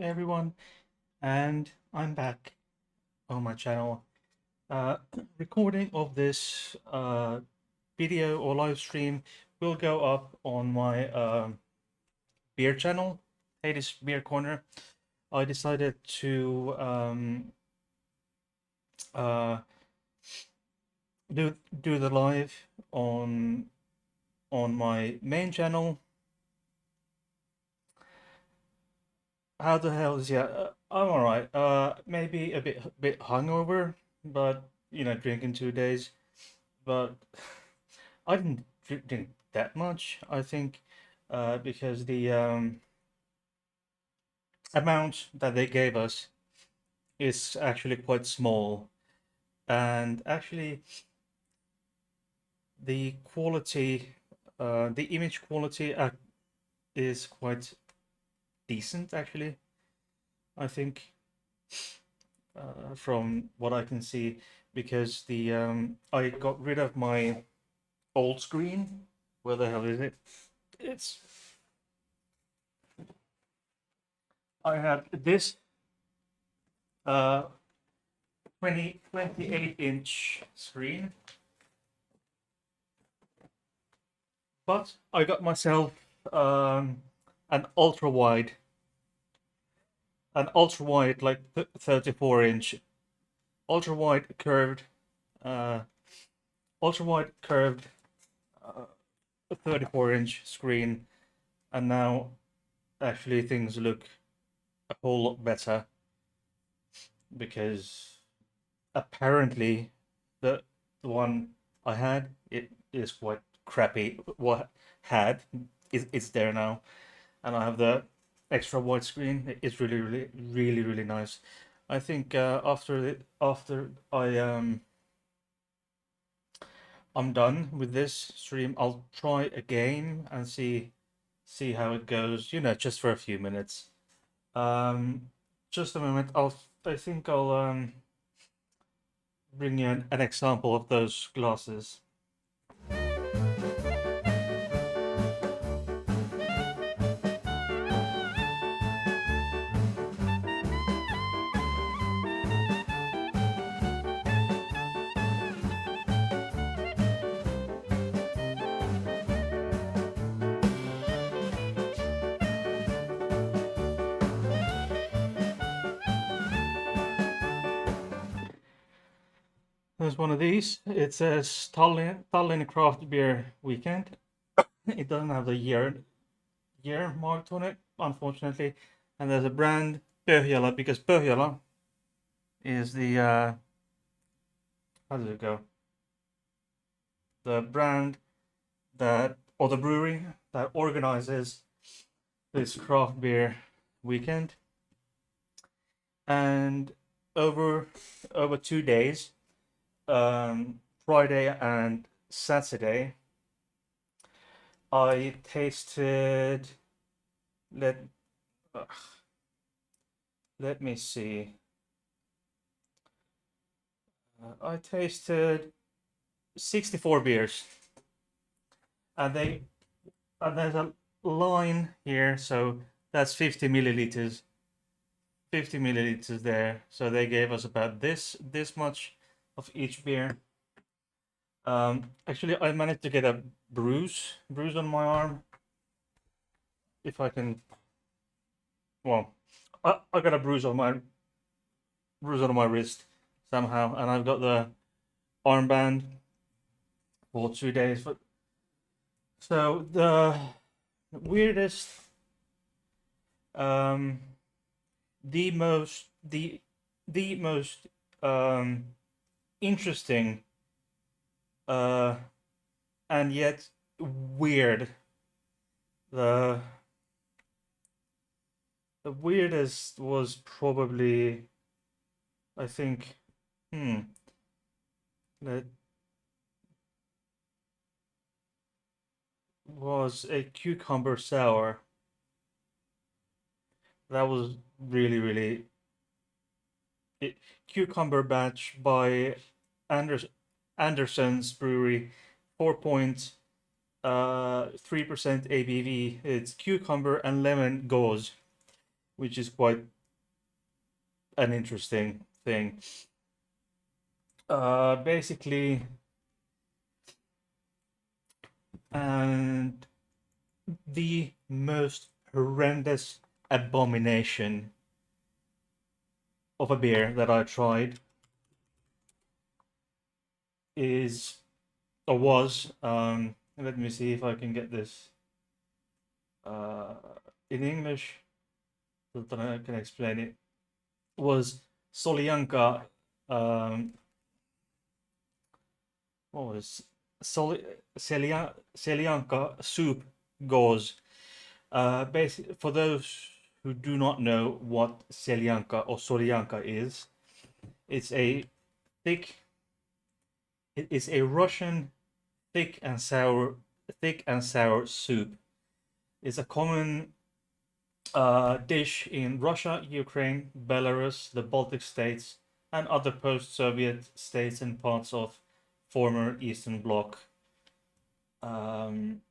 everyone, and I'm back on my channel. Uh, Recording of this video or live stream will go up on my beer channel, Hades Beer Corner. I decided to uh, do the live on my main channel. How the hell is I'm all right. Maybe a bit hungover, but drinking 2 days. But I didn't drink that much. I think because the amount that they gave us is actually quite small, and actually the quality, the image quality is quite decent. Actually, I think from what I can see, because the I got rid of my old screen. Where the hell is it? It's I had this uh 28-inch screen, but I got myself um an ultra wide, like 34-inch ultra wide curved uh ultra wide curved uh, 34-inch screen, and now actually things look a whole lot better because apparently the one I had, it is quite crappy. What had is it's there now, and I have the extra wide screen. It's really nice. I think after I'm done with this stream, I'll try a game and see how it goes. Just for a few minutes. Um, just a moment. I think I'll bring you an example of those glasses. There's one of these. It says Tallinn Craft Beer Weekend. It doesn't have the year marked on it, unfortunately. And there's a brand, Pohjola, because Pohjola is the how does it go? The brand that, or the brewery that organizes this craft beer weekend. And over 2 days, Friday and Saturday, I tasted. Let let me see. I tasted 64 beers, and there's a line here, so that's 50 milliliters. 50 milliliters there. So they gave us about this much of each beer. Actually, I managed to get a bruise on my arm. If I can, well, I got a bruise on my wrist somehow, and I've got the armband for 2 days. But so the weirdest, um, the most the most interesting, uh, and yet weird. The the weirdest was probably, I think, that was a cucumber sour. That was really cucumber batch by Anders Anderson's Brewery, 4.3% ABV. It's cucumber and lemon gauze. which is quite an interesting thing. Basically, and the most horrendous abomination of a beer that I tried is or was let me see if I can get this uh, in English so that I can explain it. Was Solianka what was Selianka soup gauze. For those who do not know what Selianka or Solianka is, it's a thick. It is a Russian thick and sour soup. It's a common dish in Russia, Ukraine, Belarus, the Baltic states, and other post-Soviet states and parts of former Eastern Bloc. Um,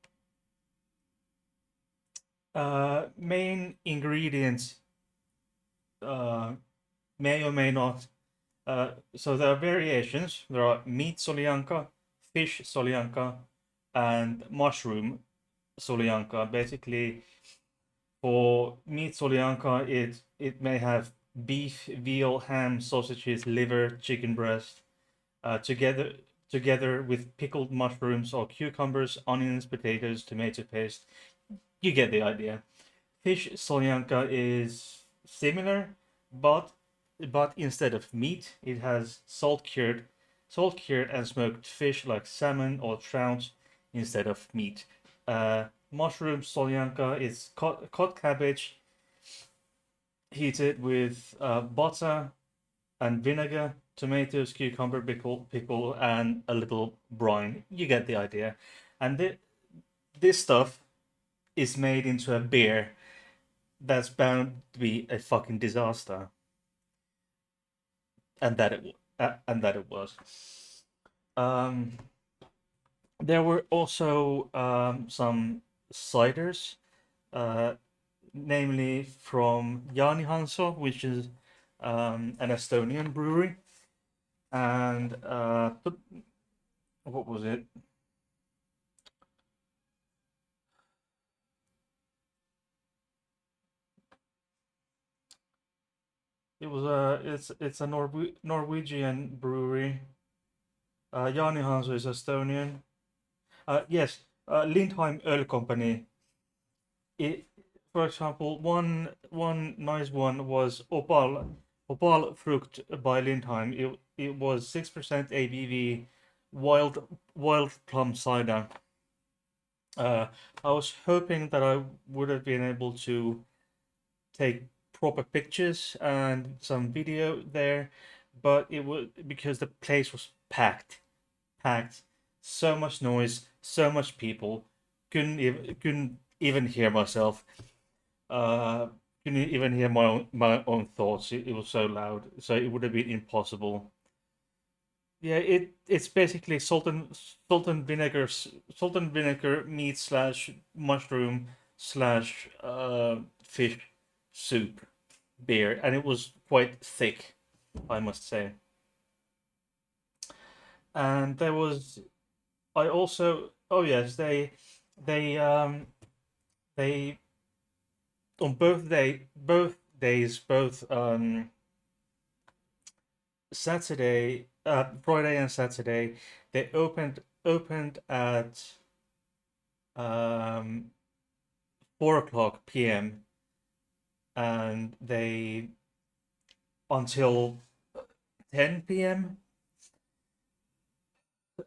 Main ingredients may or may not. So there are variations. There are meat solyanka, fish solyanka, and mushroom solyanka. Basically, for meat solyanka, it may have beef, veal, ham, sausages, liver, chicken breast, together with pickled mushrooms or cucumbers, onions, potatoes, tomato paste. You get the idea. Fish solyanka is similar, but instead of meat, it has salt cured and smoked fish like salmon or trout instead of meat. Mushroom solyanka is cut cabbage heated with butter and vinegar, tomatoes, cucumber, pickle, and a little brine. You get the idea. And this stuff is made into a beer that's bound to be a fucking disaster, and that it was. Um, there were also some ciders, uh, namely from Jaanihanso, which is an Estonian brewery, and what was it? It was it's a Norwegian brewery. Jaanihanso is Estonian. Yes, Lindheim Öl Company. It, for example, one nice one was Opal Frucht by Lindheim. It was 6% ABV, wild plum cider. I was hoping that I would have been able to take proper pictures and some video there, but it was because the place was packed, so much noise, so much people, couldn't even hear myself. Uh, couldn't even hear my own thoughts. It was so loud, so it would have been impossible. Yeah, it's basically salt and vinegar meat slash mushroom slash fish soup beer, and it was quite thick, I must say. And there was I also oh yes they on both days Saturday Friday and Saturday they opened at um 4 o'clock p.m. and they until 10 p.m.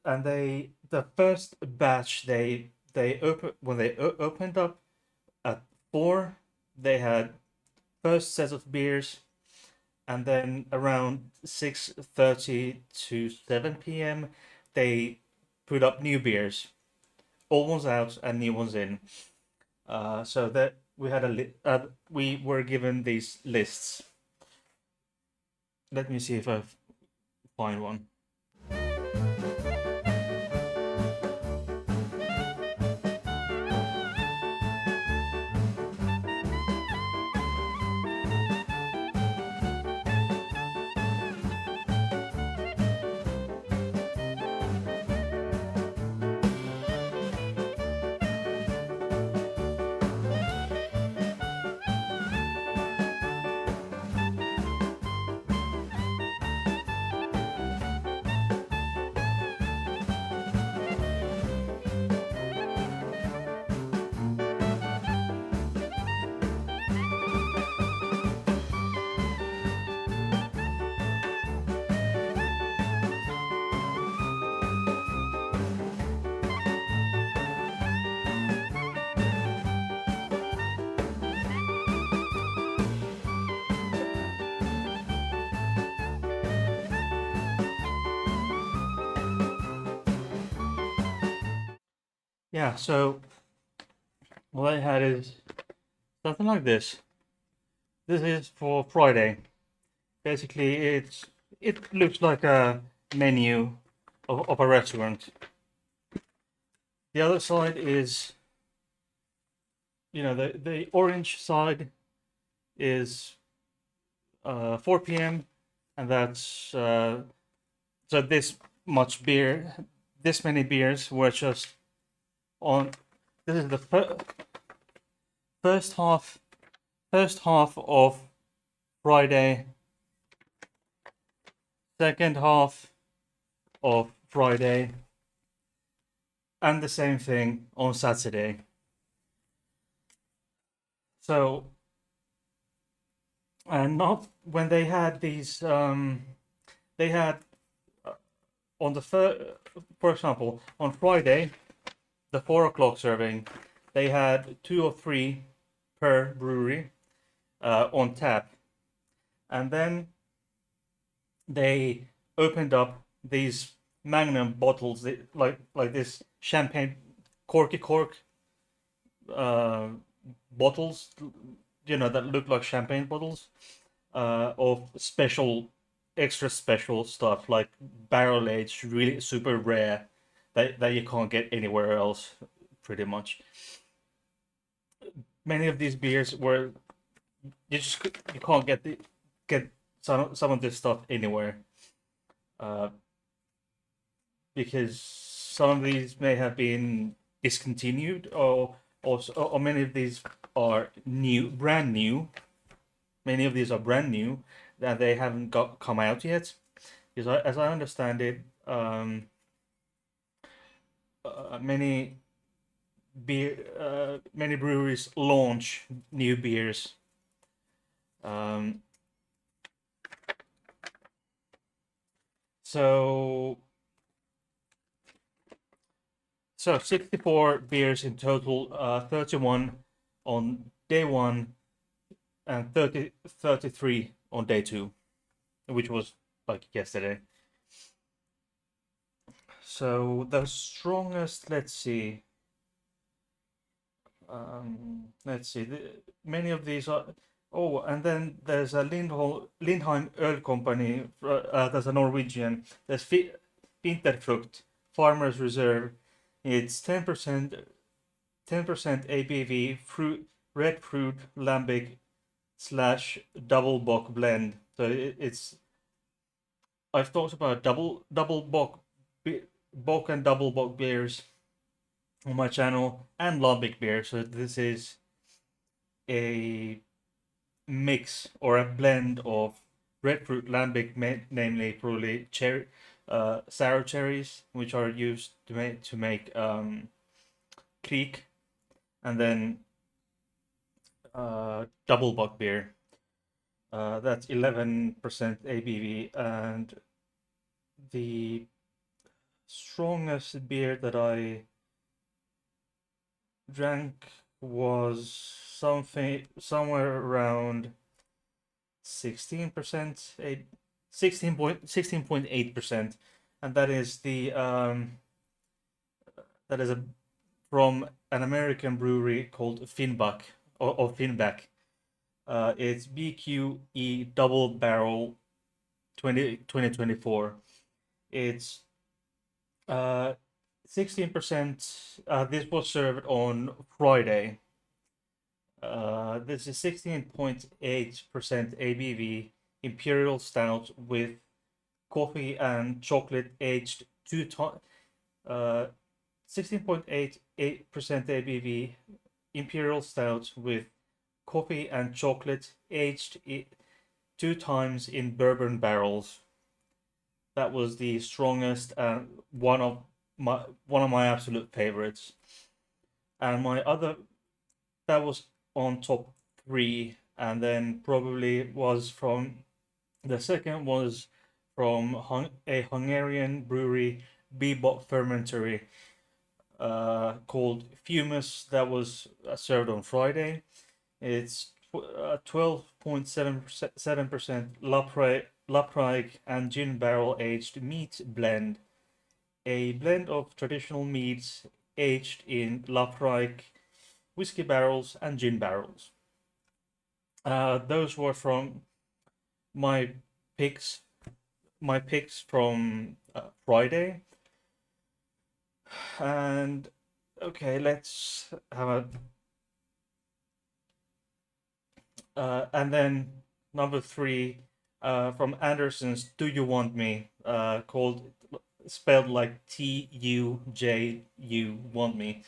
and the first batch they open when they opened up at 4 they had first set of beers, and then around 6:30 to 7 p.m. they put up new beers, old ones out and new ones in. So that we had we were given these lists. Let me see if I find one. yeah, so what I had is something like this. This is for Friday. Basically, it looks like a menu of a restaurant. The other side is, the orange side is 4 p.m. and that's so much beer, this many beers were just on. This is the first half, first half of Friday, second half of Friday, and the same thing on Saturday. So, and not when they had these, they had on the for example, on Friday, the 4 o'clock serving, they had 2 or 3 per brewery on tap, and then they opened up these Magnum bottles, like this champagne corky cork uh, bottles, that look like champagne bottles of special, extra special stuff like barrel aged, really super rare that you can't get anywhere else, pretty much. Many of these beers were you can't get some of this stuff anywhere, uh, because some of these may have been discontinued, or many of these are brand new. Many of these are brand new that they haven't come out yet. Because as I understand it, many many breweries launch new beers. Um, so 64 beers in total, 31 on day one and 33 on day two, which was like yesterday. So the strongest, let's see. Many of these are. Oh, and then there's a Lindheim Öl Company. There's a Norwegian. There's Vinterfrukt Farmers Reserve. It's 10%, 10% ABV red fruit lambic / double bock blend. So it's. I've talked about double bock and double bock beers on my channel, and Lambic beer. So this is a mix or a blend of red fruit lambic, namely probably sour cherries, which are used to make kriek, and then double bock beer. That's 11% ABV, and the strongest beer that I drank was somewhere around 16%, 16.8%, and that is from an American brewery called Finback or Finback. It's BQE Double Barrel 2024. It's 16%. This was served on Friday. This is 16.8% ABV Imperial Stout with coffee and chocolate aged 16.88% ABV Imperial Stout with coffee and chocolate aged 2 times in bourbon barrels. That was the strongest and one of my absolute favorites. And my other that was on top 3, and then probably was from the second was from a Hungarian brewery, Bebop Fermentary, called Fumus, that was served on Friday. It's 12.7% Lapraig and gin barrel aged meat blend, a blend of traditional meats aged in Laphroaig whiskey barrels and gin barrels. Those were from my picks. My picks from Friday. And okay, let's have a. And then number 3 from Anderson's "Do You Want Me?" Called spelled like TUJU Want Me.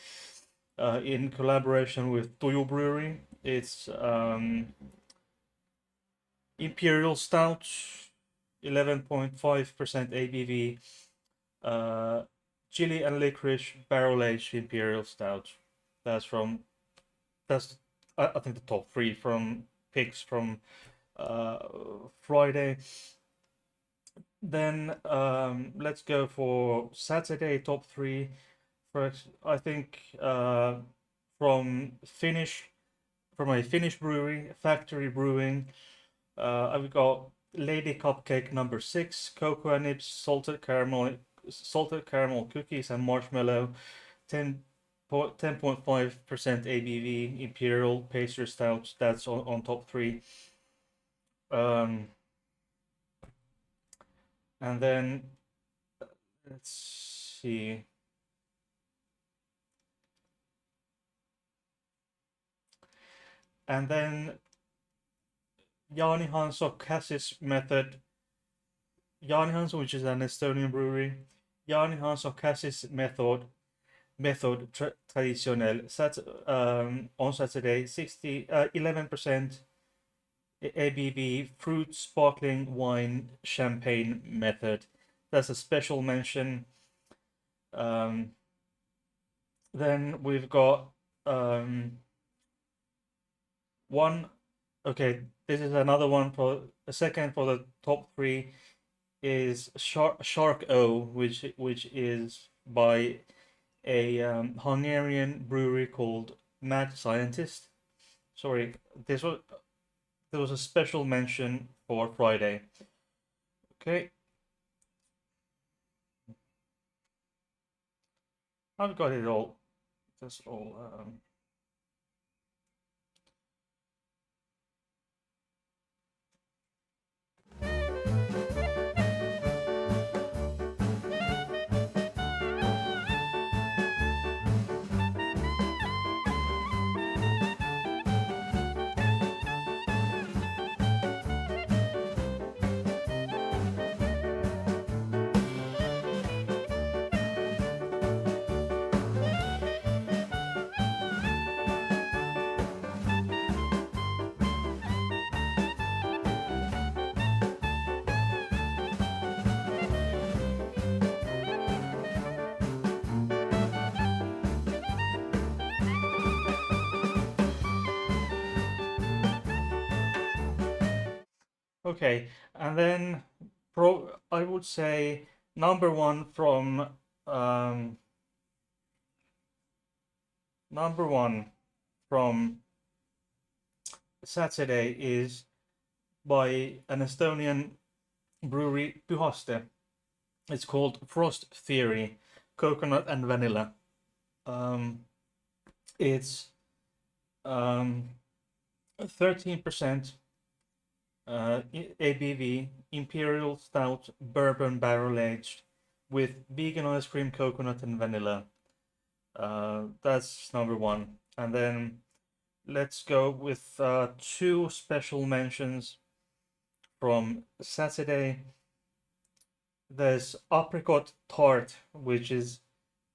In collaboration with Toyo Brewery. It's Imperial Stout, 11.5% ABV, chili and licorice barrel aged Imperial Stout. That's I think the top 3 from picks from Friday. Then let's go for Saturday top 3. First, I think from a Finnish brewery, Factory Brewing. I've got Lady Cupcake number 6, cocoa nibs, salted caramel cookies, and marshmallow. 10.5% ABV Imperial Pastry Stout. That's on top 3. And then let's see. And then Jani Hanso Cassis Method. Jani Hanso, which is an Estonian brewery. Jani Hanso Cassis Method Traditionnel. On Saturday, 11% ABV fruit sparkling wine champagne method. That's a special mention. Then we've got one. Okay, this is another one for a second for the top 3 is Shark O, which is by a Hungarian brewery called Mad Scientist. Sorry, there was a special mention for Friday. Okay. I've got it all. That's all. Okay, and then I would say number 1 from Saturday is by an Estonian brewery, Pühaste. It's called Frost Theory, coconut and vanilla. It's 13% ABV Imperial Stout bourbon barrel aged with vegan ice cream, coconut, and vanilla. That's number 1. And then let's go with 2 special mentions from Saturday. There's apricot tart, which is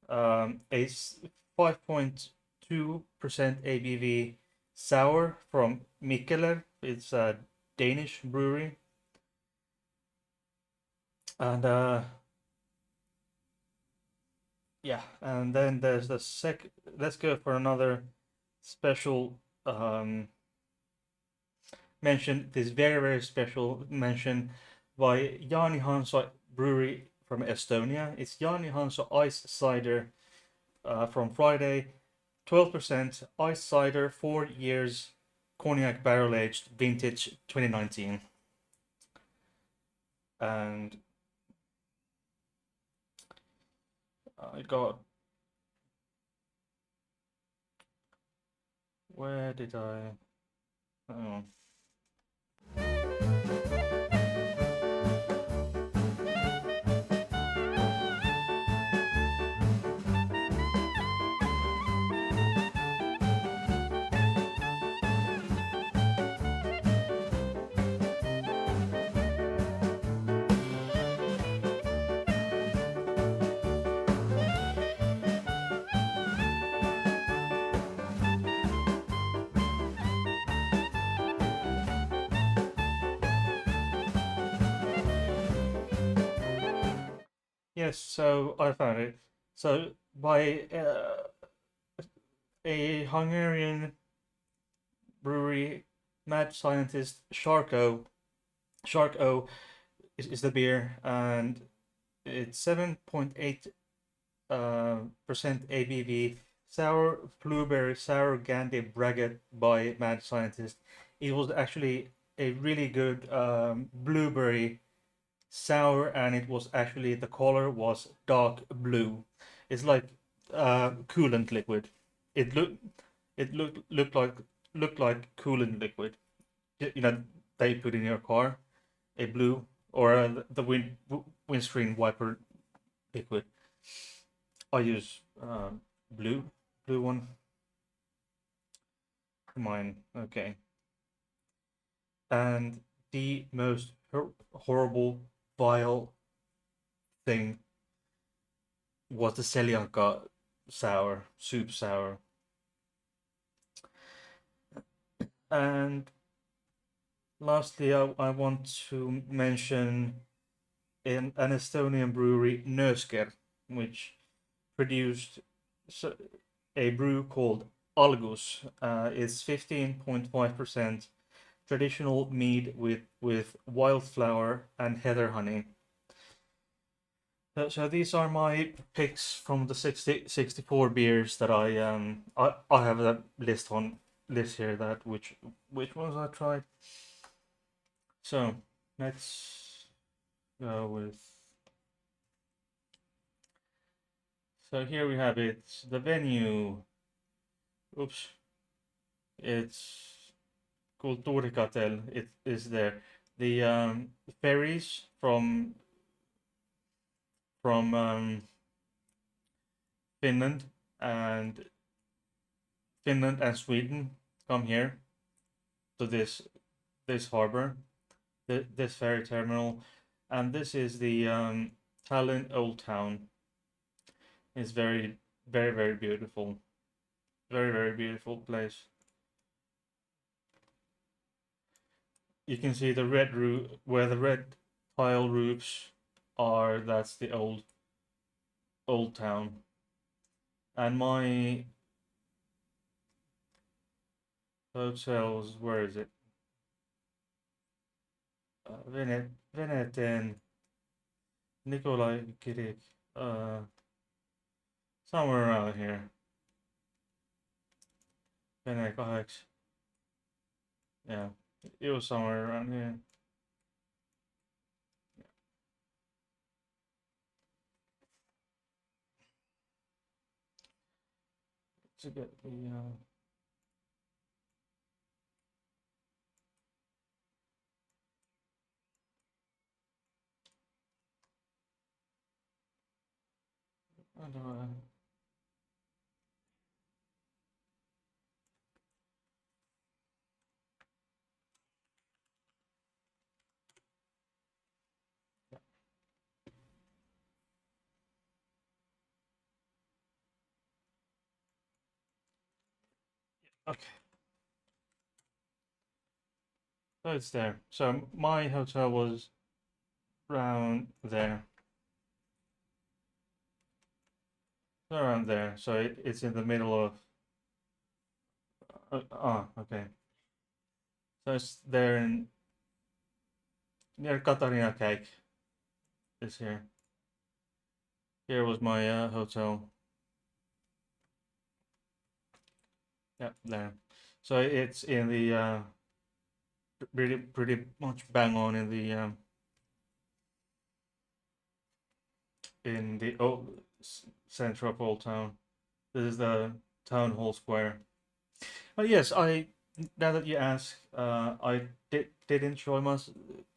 a 5.2% ABV sour from Mikkeler. It's a Danish brewery. And yeah, and then there's the let's go for another special mention. This very special mention by Jani Hanso Brewery from Estonia. It's Jani Hanso Ice Cider from Friday. 12% ice cider, 4 years, cognac barrel aged, vintage 2019. And I got Where did I? Oh. Yes, so I found it. So by a Hungarian brewery, mad scientist Shark O is the beer, and it's 7.8 percent ABV. Sour blueberry, sour candy braggot by mad scientist. It was actually a really good blueberry sour, and it was actually the color was dark blue. It's like coolant liquid. It looked like coolant liquid. You know, they put in your car a blue or the windscreen wiper liquid. I use blue one. Mine, okay. And the most horrible, vile thing was the Seljanka sour, soup sour. And lastly, I want to mention an Estonian brewery, Nösker, which produced a brew called Algus. It's 15.5% traditional mead with wildflower and heather honey. So these are my picks from the 64 beers that I have a list here that which ones I tried. So let's go with. So here we have it. The venue. Oops. It's Kulturikatel. It is there. The ferries from Finland and Finland and Sweden come here to this harbor, this ferry terminal, and this is the Tallinn Old Town. It's very beautiful, very beautiful place. You can see the red roof where the red tile roofs are. That's the old town, and my hotels. Where is it? Veneten, Nikolai Kirik. Somewhere around here. Vene 8. Yeah, it was somewhere around here. To get the I don't know. Okay, so it's there. So my hotel was around there. Around there. So it's in the middle of. Okay. So it's there in near Katarina Cake. Is here. Here was my hotel. Yeah, there. So it's in the pretty much bang on in the old center of Old Town. This is the town hall square. But yes, I now that you ask, I did enjoy my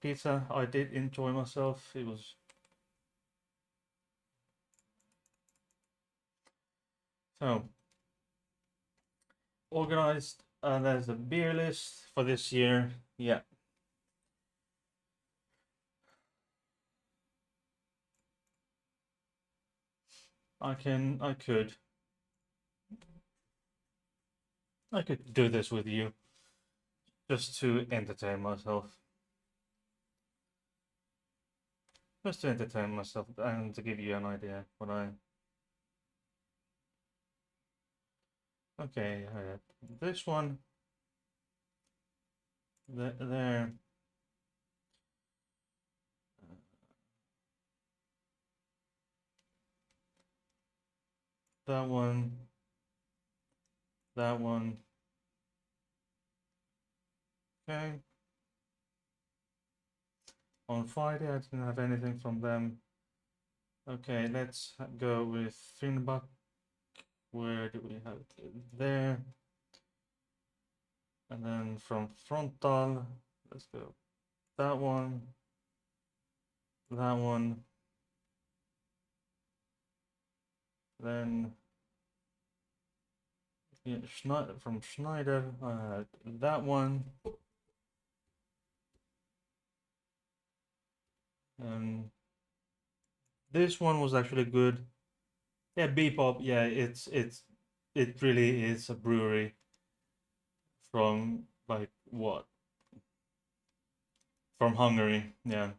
pizza. I did enjoy myself. It was so organized. There's a beer list for this year. Yeah, I could do this with you just to entertain myself. Just to entertain myself and to give you an idea what I. Okay, this one, there, that one, that one. Okay. On Friday, I didn't have anything from them. Okay, let's go with Finbuck. Where do we have it? There. And then from Frontal, let's go that one, that one. Then yeah, from Schneider, that one. And this one was actually good. Yeah, Bebop. Yeah, it really is a brewery from like what? From Hungary. Yeah.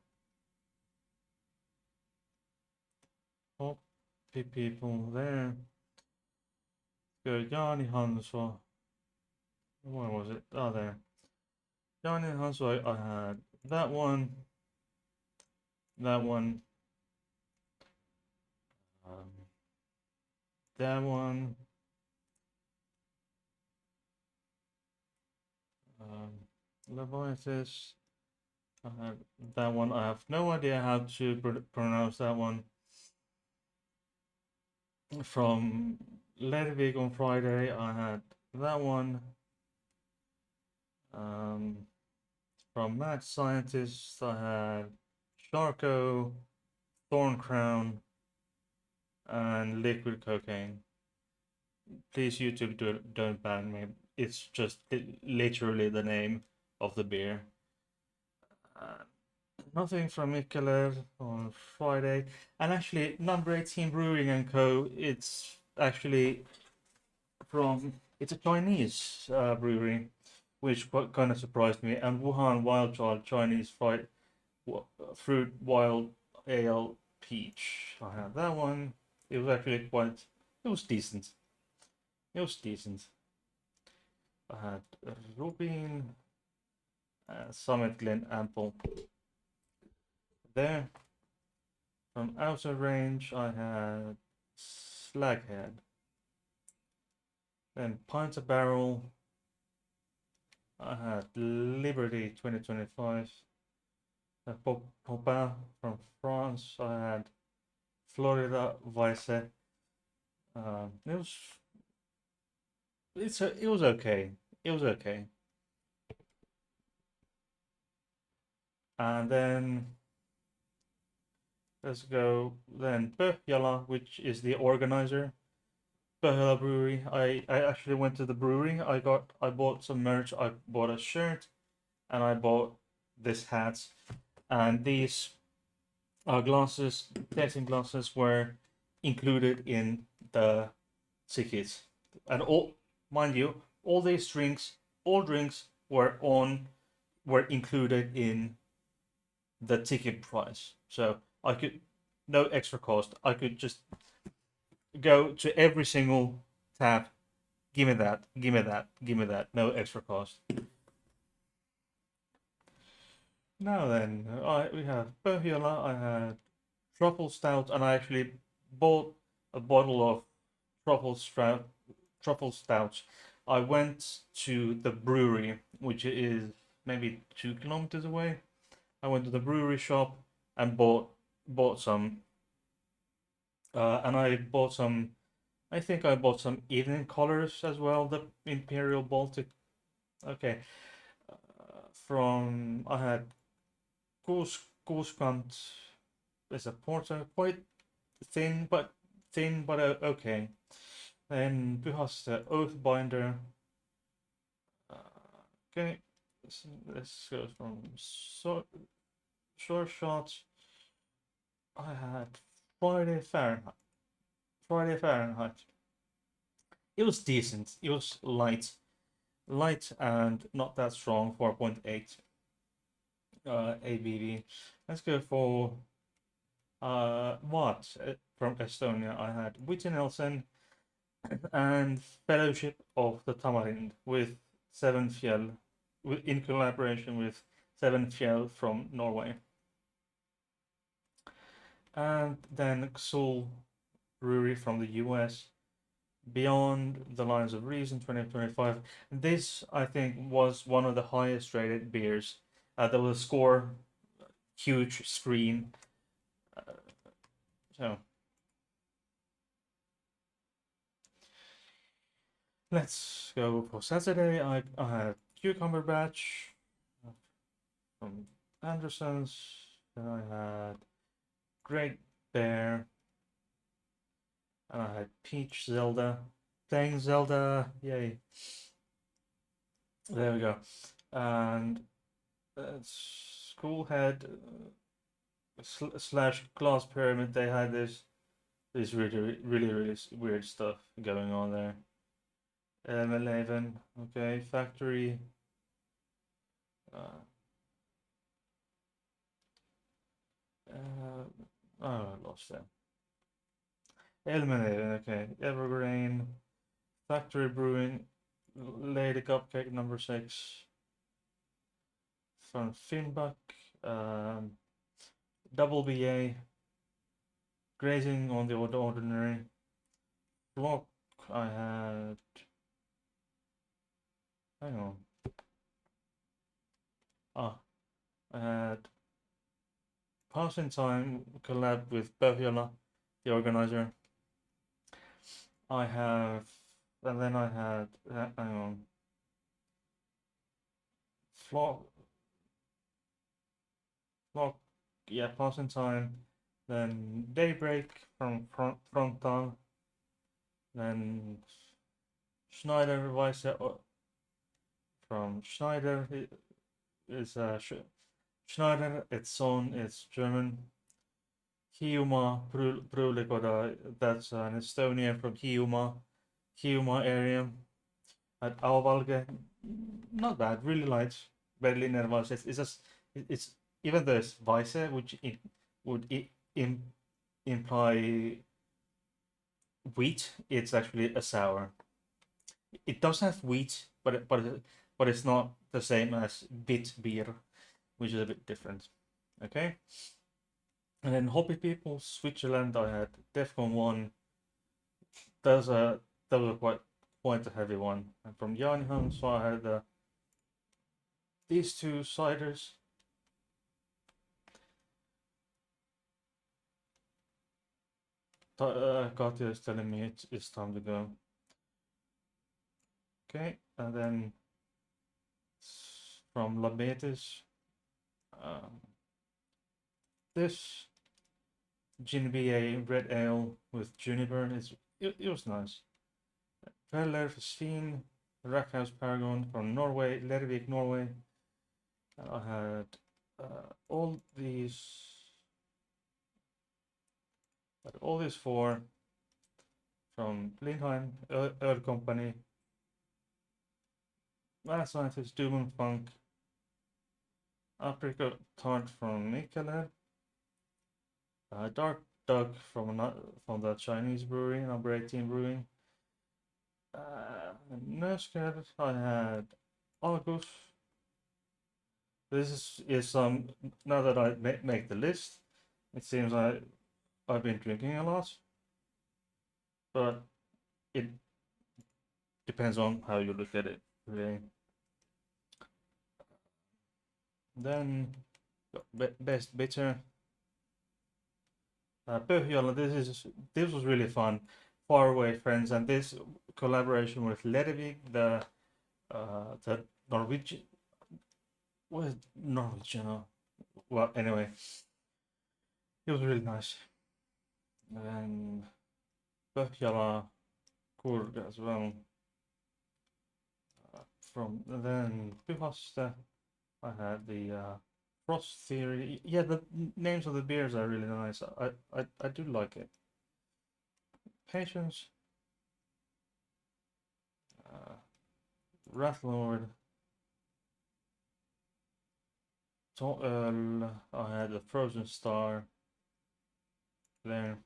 Oh, people there. Go Jani Hanso. Where was it? Oh, there. Jani Hanso. I had that one, that one, um, that one, um, Leviathan. I had that one. I have no idea how to pronounce that one. From Lervig on Friday, I had that one. Um, from Mad Scientist, I had Sharko, Thorn Crown, and Liquid Cocaine. Please, YouTube, don't ban me. It's just literally the name of the beer. Uh, Nothing from Mikkeller on Friday. And actually, number 18 Brewing and Co. It's actually it's a Chinese brewery, which kind of surprised me. And Wuhan Wild Child Chinese fried fruit wild ale peach. I had that one. It was actually quite. It was decent. It was decent. I had Rubin, Summit Glen Ample. There, from outer range, I had Slaghead. Then Pint a Barrel, I had Liberty 2025. Popin from France, I had Florida Vice. It was it was okay. It was okay. And then let's go then Pohjola, which is the organizer. Pohjola Brewery. I actually went to the brewery. I bought some merch. I bought a shirt and I bought this hat. And these glasses, tasting glasses, were included in the tickets. And all, mind you, all drinks were included in the ticket price. So I could no extra cost. I could just go to every single tab. Give me that. Give me that. Give me that. No extra cost. Now then, we have Pohjola. I had truffle stout, and I actually bought a bottle of truffle stout. Truffle stouts. I went to the brewery, which is maybe 2 kilometers away. I went to the brewery shop and bought some, and I bought some I think I bought some evening colors as well. The Imperial Baltic. Okay, from I had Kuuskant is a porter, quite thin, but okay. Then Pyhaste Oathbinder. Okay, this goes from short shots. I had Friday Fahrenheit. Friday Fahrenheit. It was decent. It was light and not that strong. 4.8 ABV. Let's go for what from Estonia. I had Witty Nelson and Fellowship of the Tamarind with Seven Fjell, in collaboration with Seven Fjell from Norway. And then Xul Brewery from the US, Beyond the Lines of Reason 2025. This, I think, was one of the highest rated beers. There was a score, huge screen. So let's go for Saturday. I had Cucumber Batch from Anderson's. Then I had Great Bear. And I had Peach Zelda. Playing Zelda. Yay. There we go. And Schoolhead slash Glass Pyramid. They had this really weird stuff going on there. M11. Okay. Factory. Oh, I lost that. Eliminated, okay. Evergreen, Factory Brewing, Lady Cupcake number 6, from Finback, Double BA, Grazing on the Ordinary, Block, I had, hang on, I had Passing Time collab with Pohjola, the organizer. I have, and then I had, hang on, Flock, yeah, Passing Time, then Daybreak from Frontal, then Schneider Weisse from Schneider is Schneider, it's German. Hiiumaa Brewlikoda, that's an Estonian from Hiiumaa area. At Auvalge, not bad, really light. Berliner Weisse. It's just it's even though it's Weisse, which it would imply wheat, it's actually a sour. It does have wheat, but it's not the same as wheat beer, which is a bit different. Okay. And then Hobby People, Switzerland, I had Defcon 1. That was quite a heavy one. And from Janhan, so I had these two ciders. Katya is telling me it's time to go. Okay, and then from Lambic, this Gin BA Red Ale with Juniper. It was nice. Perler Festin, Rackhouse Paragon from Norway, Lervik, Norway. And I had all these four from Lindheim, Earl Company, Mad Scientist, Doom and Funk, Apricot Tart from Mikkeler, Dark Dog from the Chinese brewery, number 18 brewing. Nursecat, I had Argus. This is some, now that I make the list, it seems I've been drinking a lot, but it depends on how you look at it, really. Then best bitter. Pohjola, this was really fun. faraway friends, and this collaboration with Lambic, the Norwegian, was Norwegian. Well, anyway, it was really nice. And Pohjola Kurd as well. From then Pyhaste, I had the Frost Theory. Yeah, the names of the beers are really nice. I do like it. Patience, uh, Wrathlord, I had the Frozen Star there.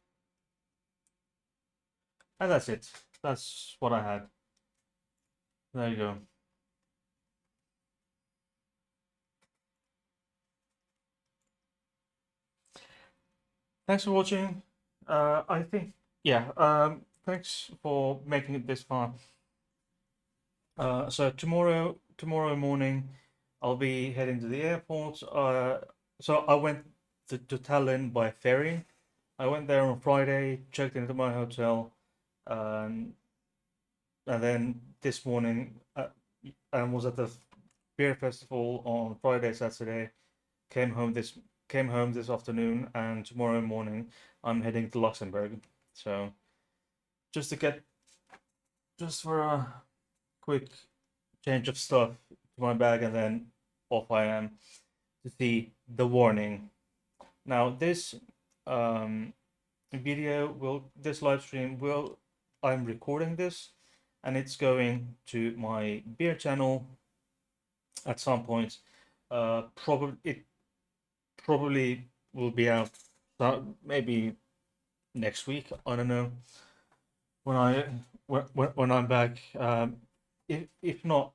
And that's it. That's what I had. There you go. Thanks for watching. I think, yeah, thanks for making it this far. So tomorrow morning, I'll be heading to the airport. So I went to Tallinn by ferry. I went there on Friday, checked into my hotel, um, and then this morning, I was at the beer festival on Friday, Saturday. Came home this afternoon, and tomorrow morning I'm heading to Luxembourg. So just to get just for a quick change of stuff to my bag, and then off I am to see The Warning. Now this this live stream will I'm recording this, and it's going to my beer channel at some point. Probably will be out maybe next week. I don't know when when I'm back. If not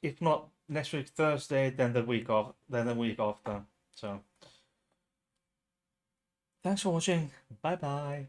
if not next week Thursday, then the week off, then the week after. So thanks for watching. Bye bye.